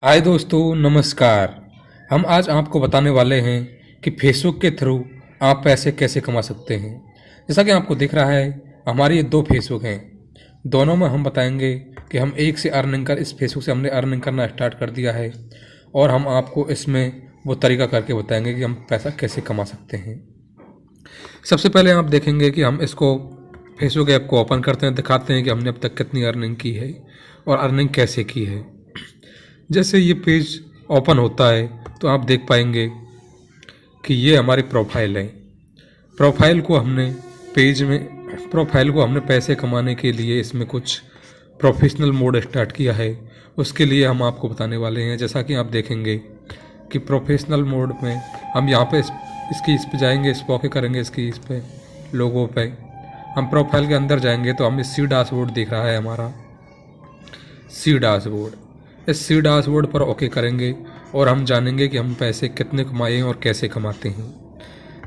हाय दोस्तों, नमस्कार। हम आज आपको बताने वाले हैं कि फेसबुक के थ्रू आप पैसे कैसे कमा सकते हैं। जैसा कि आपको दिख रहा है, हमारी ये दो फेसबुक हैं। दोनों में हम बताएंगे कि हम एक से अर्निंग कर इस फेसबुक से हमने अर्निंग करना स्टार्ट कर दिया है और हम आपको इसमें वो तरीका करके बताएंगे कि हम पैसा कैसे कमा सकते हैं। सबसे पहले आप देखेंगे कि हम इसको फेसबुक ऐप को ओपन करते हैं, दिखाते हैं कि हमने अब तक कितनी अर्निंग की है और अर्निंग कैसे की है। जैसे ये पेज ओपन होता है तो आप देख पाएंगे कि ये हमारी प्रोफाइल है। प्रोफाइल को हमने पैसे कमाने के लिए इसमें कुछ प्रोफेशनल मोड स्टार्ट किया है। उसके लिए हम आपको बताने वाले हैं। जैसा कि आप देखेंगे कि प्रोफेशनल मोड में हम यहाँ पे इसकी इस पे जाएंगे, इस पे ओके करेंगे, इसकी इस पे लोगों पे हम प्रोफाइल के अंदर जाएंगे तो हमें सी डैशबोर्ड दिख रहा है। हमारा सी डैशबोर्ड, इस सी डैशबोर्ड पर ओके करेंगे और हम जानेंगे कि हम पैसे कितने कमाए हैं और कैसे कमाते हैं।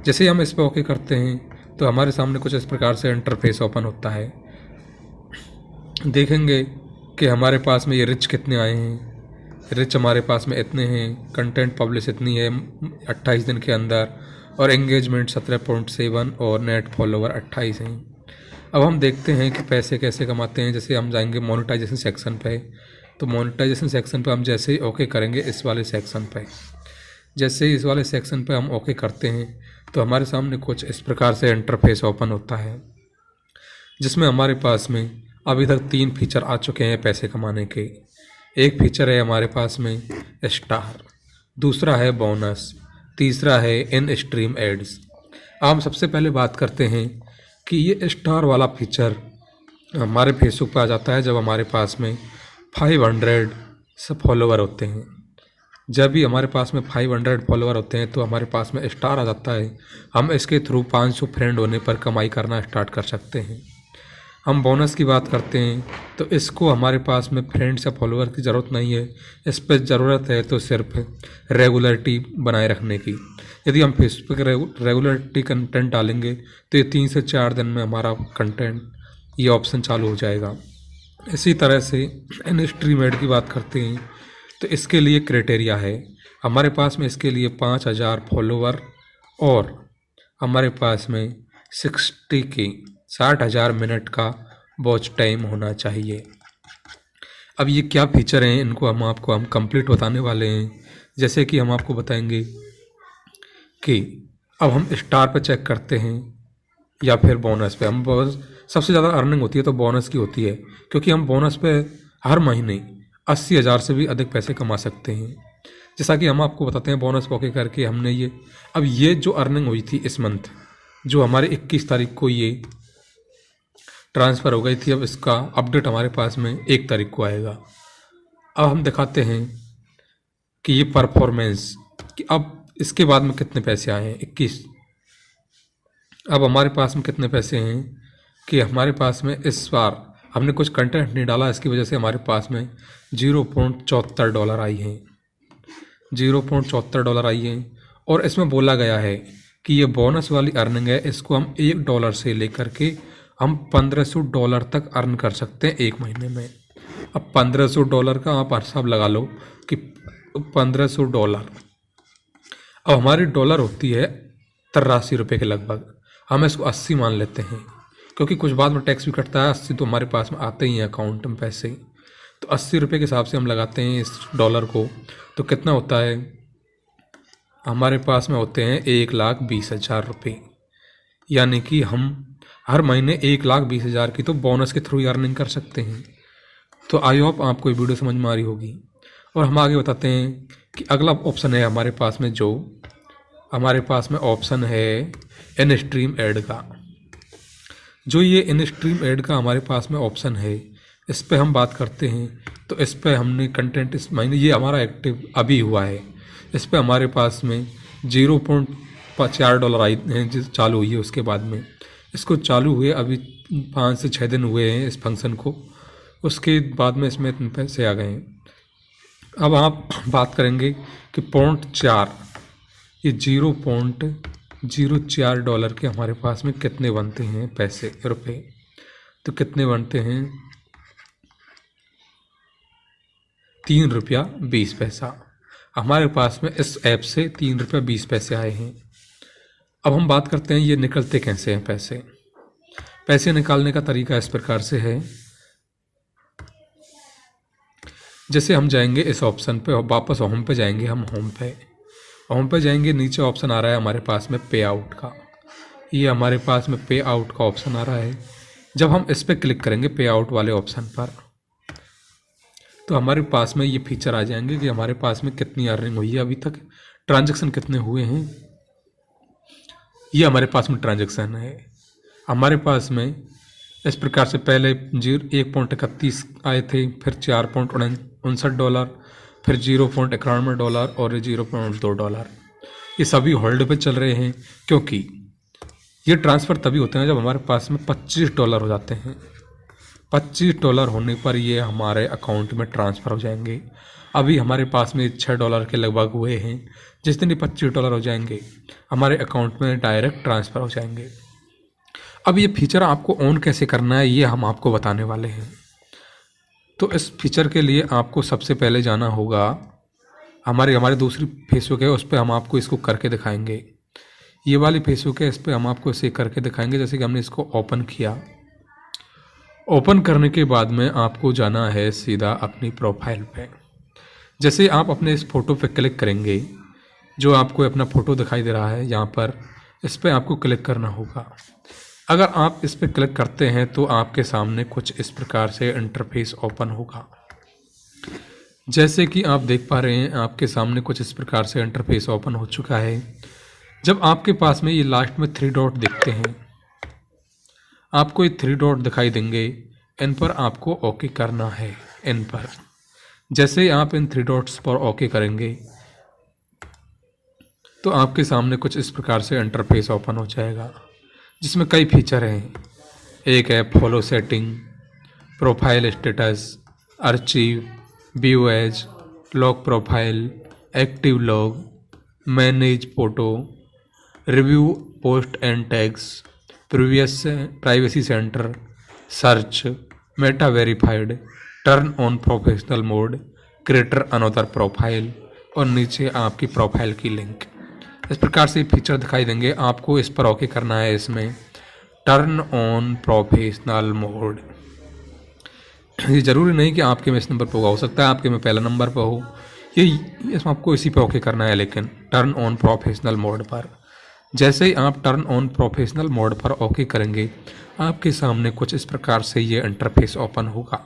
जैसे ही हम इस पर ओके करते हैं तो हमारे सामने कुछ इस प्रकार से इंटरफेस ओपन होता है। देखेंगे कि हमारे पास में ये रिच कितने आए हैं। रिच हमारे पास में इतने हैं, कंटेंट पब्लिश इतनी है 28 दिन के अंदर, और एंगेजमेंट 17.7 और नेट फॉलोवर 28 हैं। अब हम देखते हैं कि पैसे कैसे कमाते हैं। जैसे हम जाएंगे मोनेटाइजेशन सेक्शन पे, तो मोनेटाइजेशन सेक्शन पे हम जैसे ही ओके करेंगे इस वाले सेक्शन पे, जैसे ही इस वाले सेक्शन पे हम ओके करते हैं तो हमारे सामने कुछ इस प्रकार से इंटरफेस ओपन होता है, जिसमें हमारे पास में अभी तक 3 फीचर आ चुके हैं पैसे कमाने के। एक फीचर है हमारे पास में स्टार, दूसरा है बोनस, तीसरा है इन स्ट्रीम एड्स। हम सबसे पहले बात करते हैं कि ये स्टार वाला फीचर हमारे फेसबुक पर आ जाता है जब हमारे पास में 500 सब फॉलोवर होते हैं। जब भी हमारे पास में 500 फॉलोवर होते हैं तो हमारे पास में स्टार आ जाता है। हम इसके थ्रू 500 फ्रेंड होने पर कमाई करना स्टार्ट कर सकते हैं। हम बोनस की बात करते हैं तो इसको हमारे पास में फ्रेंड्स या फॉलोवर की ज़रूरत नहीं है। इस पर ज़रूरत है तो सिर्फ रेगुलरिटी बनाए रखने की। यदि हम फेसबुक रेगुलरिटी कंटेंट डालेंगे तो ये 3 से 4 दिन में हमारा कंटेंट ये ऑप्शन चालू हो जाएगा। इसी तरह से इन स्ट्रीम एड की बात करते हैं तो इसके लिए क्राइटेरिया है। हमारे पास में इसके लिए 5000 फॉलोवर और हमारे पास में 60,000 मिनट का वॉच टाइम होना चाहिए। अब ये क्या फीचर हैं, इनको हम कंप्लीट बताने वाले हैं। जैसे कि हम आपको बताएंगे कि अब हम स्टार पर चेक करते हैं या फिर बोनस पे। हम बोनस सबसे ज़्यादा अर्निंग होती है तो बोनस की होती है, क्योंकि हम बोनस पे हर महीने 80,000 से भी अधिक पैसे कमा सकते हैं। जैसा कि हम आपको बताते हैं, बोनस ओके करके हमने ये जो अर्निंग हुई थी इस मंथ, जो हमारे 21 तारीख को ये ट्रांसफ़र हो गई थी, अब इसका अपडेट हमारे पास में 1 तारीख को आएगा। अब हम दिखाते हैं कि ये परफॉर्मेंस कि अब इसके बाद में कितने पैसे आए हैं। 21। अब हमारे पास में कितने पैसे हैं कि हमारे पास में इस बार हमने कुछ कंटेंट नहीं डाला, इसकी वजह से हमारे पास में $0.74 आई हैं। $0.74 आई हैं और इसमें बोला गया है कि ये बोनस वाली अर्निंग है, इसको हम $1 से लेकर के हम $1500 तक अर्न कर सकते हैं 1 महीने में। अब $1500 का आप हिसाब लगा लो कि $1500, अब हमारी डॉलर होती है 83 रुपये के लगभग। हम इसको 80 मान लेते हैं, क्योंकि कुछ बाद में टैक्स भी कटता है। 80 तो हमारे पास में आते ही हैं अकाउंट में पैसे, तो 80 रुपये के हिसाब से हम लगाते हैं इस डॉलर को, तो कितना होता है हमारे पास में होते हैं 1,20,000 रुपये। यानी कि हम हर महीने 1,20,000 की तो बोनस के थ्रू अर्निंग कर सकते हैं। तो आई होप आपको ये वीडियो समझ में आ रही होगी। और हम आगे बताते हैं कि अगला ऑप्शन है हमारे पास में, जो हमारे पास में ऑप्शन है इन स्ट्रीम एड का। जो ये इन स्ट्रीम एड का हमारे पास में ऑप्शन है, इस पे हम बात करते हैं तो इस पे हमने कंटेंट इस महीने ये हमारा एक्टिव अभी हुआ है। इस पे हमारे पास में $0.4 आई हैं चालू हुई है। उसके बाद में इसको चालू हुए अभी 5 से 6 दिन हुए हैं इस फंक्शन को, उसके बाद में इसमें इतने पैसे आ गए हैं। अब आप बात करेंगे कि $0.4, ये $0.04 के हमारे पास में कितने बनते हैं पैसे रुपए, तो कितने बनते हैं ₹3.20। हमारे पास में इस ऐप से ₹3.20 आए हैं। अब हम बात करते हैं ये निकलते कैसे हैं पैसे। पैसे निकालने का तरीका इस प्रकार से है, जैसे हम जाएंगे इस ऑप्शन पे और वापस होम पे जाएंगे। हम होम पे जाएंगे, नीचे ऑप्शन आ रहा है हमारे पास में पे आउट का। ये हमारे पास में पे आउट का ऑप्शन आ रहा है। जब हम इस पर क्लिक करेंगे पे आउट वाले ऑप्शन पर, तो हमारे पास में ये फीचर आ जाएंगे कि हमारे पास में कितनी अर्निंग हुई है अभी तक, ट्रांजैक्शन कितने हुए हैं। ये हमारे पास में ट्रांजैक्शन है। हमारे पास में इस प्रकार से पहले 1.31 आए थे, फिर $4.59, फिर $0.91 और $0.2। ये सभी होल्ड पे चल रहे हैं, क्योंकि ये ट्रांसफ़र तभी होते हैं जब हमारे पास में $25 हो जाते हैं। $25 होने पर ये हमारे अकाउंट में ट्रांसफ़र हो जाएंगे। अभी हमारे पास में $6 के लगभग हुए हैं। जिस दिन ये $25 हो जाएंगे हमारे अकाउंट में डायरेक्ट ट्रांसफ़र हो जाएंगे। अब ये फीचर आपको ऑन कैसे करना है ये हम आपको बताने वाले हैं। तो इस फीचर के लिए आपको सबसे पहले जाना होगा हमारे दूसरी फेसबुक है, उस पर हम आपको इसको करके दिखाएंगे। ये वाली फेसबुक है, इस पर हम आपको इसे करके दिखाएंगे। जैसे कि हमने इसको ओपन किया, ओपन करने के बाद में आपको जाना है सीधा अपनी प्रोफाइल पे। जैसे आप अपने इस फ़ोटो पे क्लिक करेंगे, जो आपको अपना फ़ोटो दिखाई दे रहा है यहाँ पर, इस पर आपको क्लिक करना होगा। अगर आप इस पर क्लिक करते हैं तो आपके सामने कुछ इस प्रकार से इंटरफेस ओपन होगा। जैसे कि आप देख पा रहे हैं आपके सामने कुछ इस प्रकार से इंटरफेस ओपन हो चुका है। जब आपके पास में ये लास्ट में 3 डॉट दिखते हैं, आपको ये 3 डॉट दिखाई देंगे, इन पर आपको ओके करना है। इन पर जैसे ही आप इन 3 डॉट्स पर ओके करेंगे तो आपके सामने कुछ इस प्रकार से इंटरफेस ओपन हो जाएगा, जिसमें कई फीचर हैं। एक है follow setting, profile status, archive, view as, lock profile, active log, manage photo, review post and tags, previous privacy centre, search, Meta verified, turn on professional mode, creator another profile और नीचे आपकी profile की link. इस प्रकार से feature दिखाई देंगे। आपको इस पर ओके करना है। इसमें टर्न ऑन प्रोफेशनल मोड, ये ज़रूरी नहीं कि आपके में इस नंबर पर हो सकता है आपके में पहला नंबर पर हो, ये इसमें आपको इसी पर ओके करना है। लेकिन टर्न ऑन प्रोफेशनल मोड पर जैसे ही आप टर्न ऑन प्रोफेशनल मोड पर ओके करेंगे, आपके सामने कुछ इस प्रकार से ये इंटरफेस ओपन होगा।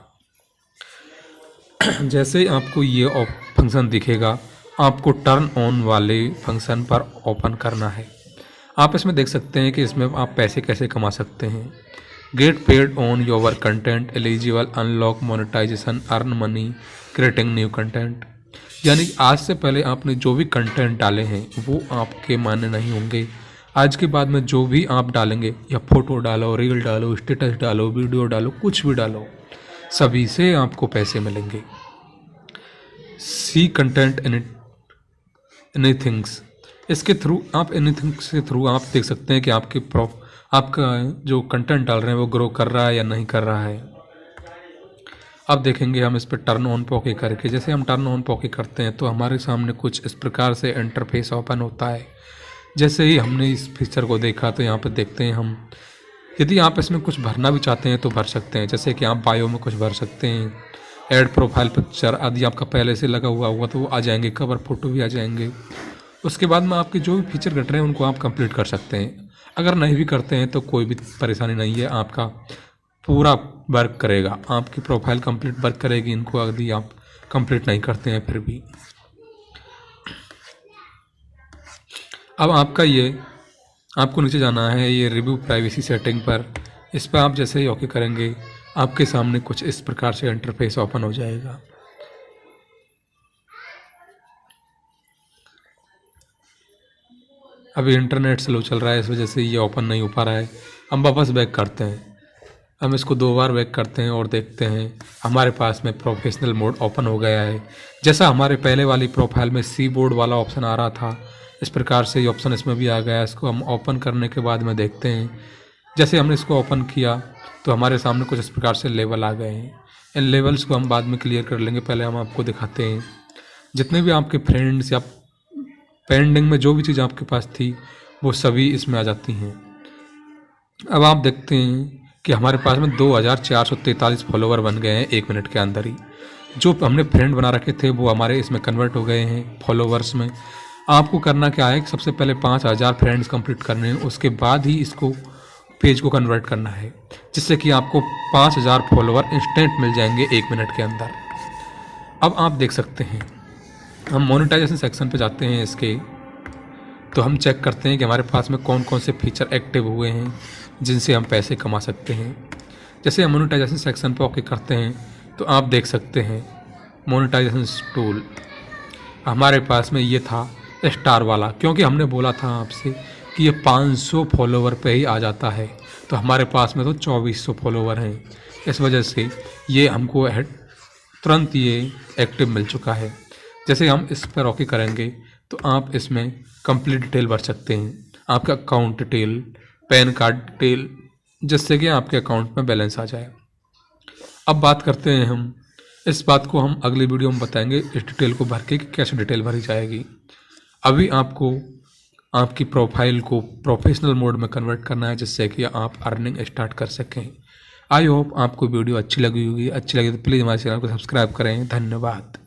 जैसे ही आपको ये फंक्शन दिखेगा, आपको टर्न ऑन वाले फंक्शन पर ओपन करना है। आप इसमें देख सकते हैं कि इसमें आप पैसे कैसे कमा सकते हैं। Get paid on your content, eligible, unlock monetization, earn money, creating new content. यानी आज से पहले आपने जो भी कंटेंट डाले हैं वो आपके मान्य नहीं होंगे। आज के बाद में जो भी आप डालेंगे, या फोटो डालो, रील डालो, स्टेटस डालो, वीडियो डालो, कुछ भी डालो, सभी से आपको पैसे मिलेंगे। सी कंटेंट एनीथिंग्स, इसके थ्रू आप एनीथिंग्स के थ्रू आप देख सकते हैं कि आपका जो कंटेंट डाल रहे हैं वो ग्रो कर रहा है या नहीं कर रहा है। अब देखेंगे हम इस पर टर्न ऑन पे ओके करके। जैसे हम टर्न ऑन पे ओके करते हैं तो हमारे सामने कुछ इस प्रकार से इंटरफेस ओपन होता है। जैसे ही हमने इस फीचर को देखा तो यहाँ पर देखते हैं हम, यदि आप इसमें कुछ भरना भी चाहते हैं तो भर सकते हैं। जैसे कि आप बायो में कुछ भर सकते हैं, ऐड प्रोफाइल पिक्चर आदि आपका पहले से लगा हुआ होगा तो वो आ जाएंगे, कवर फोटो भी आ जाएंगे। उसके बाद में आपके जो भी फीचर घट रहे हैं उनको आप कंप्लीट कर सकते हैं। अगर नहीं भी करते हैं तो कोई भी परेशानी नहीं है, आपका पूरा वर्क करेगा, आपकी प्रोफाइल कंप्लीट वर्क करेगी इनको यदि आप कंप्लीट नहीं करते हैं फिर भी। अब आपको नीचे जाना है ये रिव्यू प्राइवेसी सेटिंग पर। इस पर आप जैसे ही ओके करेंगे, आपके सामने कुछ इस प्रकार से इंटरफेस ओपन हो जाएगा। अभी इंटरनेट स्लो चल रहा है, इस वजह से ये ओपन नहीं हो पा रहा है। हम वापस बैक करते हैं, हम इसको 2 बार बैक करते हैं और देखते हैं हमारे पास में प्रोफेशनल मोड ओपन हो गया है। जैसा हमारे पहले वाली प्रोफाइल में सी बोर्ड वाला ऑप्शन आ रहा था, इस प्रकार से ये ऑप्शन इसमें भी आ गया। इसको हम ओपन करने के बाद में देखते हैं, जैसे हमने इसको ओपन किया तो हमारे सामने कुछ इस प्रकार से लेवल आ गए हैं। इन लेवल्स को हम बाद में क्लियर कर लेंगे, पहले हम आपको दिखाते हैं। जितने भी आपके फ्रेंड्स या पेंडिंग में जो भी चीज़ आपके पास थी वो सभी इसमें आ जाती हैं। अब आप देखते हैं कि हमारे पास में 2443 फॉलोवर बन गए हैं 1 मिनट के अंदर ही। जो हमने फ्रेंड बना रखे थे वो हमारे इसमें कन्वर्ट हो गए हैं फॉलोवर्स में। आपको करना क्या है कि सबसे पहले 5000 फ्रेंड्स कंप्लीट करने हैं, उसके बाद ही इसको पेज को कन्वर्ट करना है, जिससे कि आपको 5000 फॉलोवर इंस्टेंट मिल जाएंगे 1 मिनट के अंदर। अब आप देख सकते हैं, हम मोनेटाइजेशन सेक्शन पे जाते हैं इसके, तो हम चेक करते हैं कि हमारे पास में कौन कौन से फीचर एक्टिव हुए हैं जिनसे हम पैसे कमा सकते हैं। जैसे हम मोनेटाइजेशन सेक्शन पे ओके करते हैं तो आप देख सकते हैं मोनेटाइजेशन टूल हमारे पास में ये था स्टार वाला, क्योंकि हमने बोला था आपसे कि ये 500 फॉलोवर पे ही आ जाता है, तो हमारे पास में तो 2400 फॉलोवर हैं, इस वजह से ये हमको तुरंत ये एक्टिव मिल चुका है। जैसे हम इस पर ओके करेंगे तो आप इसमें कंप्लीट डिटेल भर सकते हैं, आपका account detail, pan card detail, जिससे कि आपके अकाउंट में बैलेंस आ जाए। अब बात करते हैं हम इस बात को, हम अगली वीडियो में बताएंगे इस डिटेल को भर के कि कैसे डिटेल भरी जाएगी। अभी आपको आपकी प्रोफाइल को प्रोफेशनल मोड में कन्वर्ट करना है, जिससे कि आप अर्निंग स्टार्ट कर सकें। आई होप आपको वीडियो अच्छी लगी होगी। अच्छी लगी तो प्लीज़ हमारे चैनल को सब्सक्राइब करें। धन्यवाद।